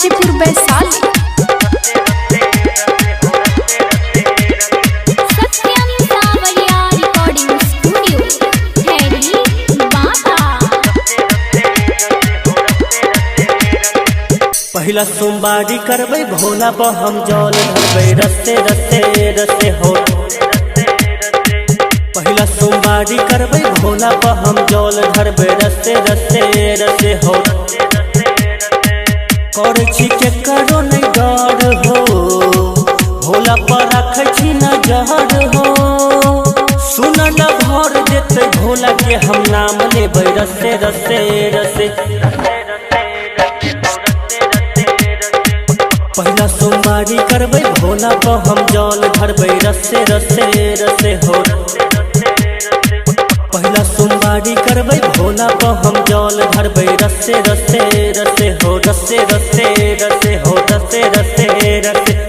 हाजीपुर वैशाली। सत्यम सावरिया recording studio Harry बाबा। पहिला सोमवारी करबै भोला पर हम जल धरबै रस्ते रस्ते रस्ते हो। पहिला सोमवारी करबै भोला पर हम जल धरबै रस्ते रस्ते रस्ते हो। करै छी के करो नहीं डर हो, भोला पर रखै छी नजर हो। सुन न भर देते भोला के हम नाम लेबै रस्ते रस्ते रस्ते। पहिला सोमवारी करबै भोला पर हम जल धरबै रस्ते रस्ते रस्ते हो। पहिला सोमवारी करबै भोला पर हम जल धरबै रस्ते रस्ते रस्ते हो। रस्ते रस्ते रस्ते हो, रस्ते रस्ते रस्ते।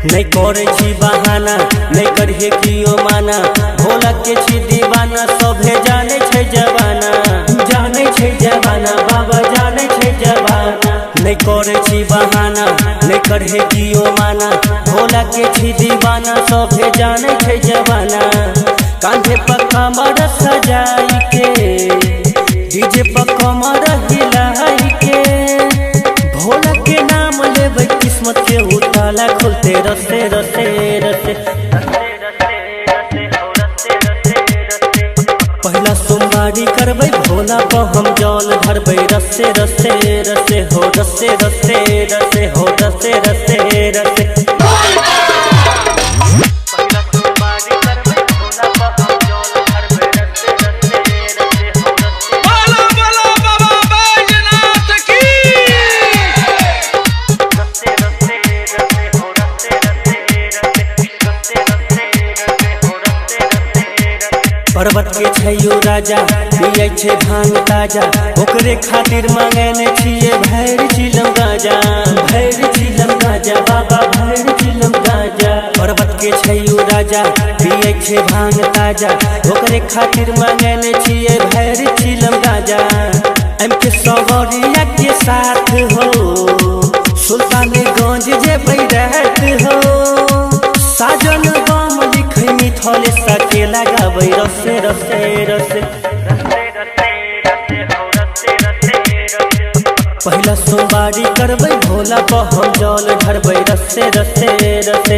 नहीं करे छी बहाना, नहीं करिए कियो माना, भोला के छी दीवाना, सभे जाने छै जवाना, जाने छै जवाना, बाबा जाने छै जवाना। नहीं करे छी बहाना, नहीं करिए कियो माना, भोला के छी दीवाना, सभे जाने छै जवाना। कांधे पर कमर सजाई के, डीजे पर कमर हिलाई के, भोला के नाम लेबै किस्मत के उताला खुलते रस्ते रस्ते रस्ते। पहिला सोमवारी करबै भोला पर हम जल धरबै रस्ते रस्ते रस्ते हो। रस्ते रस्ते रस्ते हो, रस्ते रस्ते रस्ते। पर्वत के छैयो राजा, पियै छै भांग ताजा, ओकरे खातिर मांगने छियै भैर चिलम गाजा, भैर चिलम गाजा, बाबा भैर चिलम गाजा। पर्वत के छैयो राजा, पियै छै भांग ताजा, ओकरे खातिर मांगने छियै भैर चिलम गाजा। एम के सवरिया के साथ हो, सुल्तानगंज जेबै रात हो। साजन बम लिखै मिथले सके लगाबै रस्ते रस्ते रस्ते। पहिला सोमवारी करबै भोला पर हम जल धरबै रस्ते रस्ते रस्ते।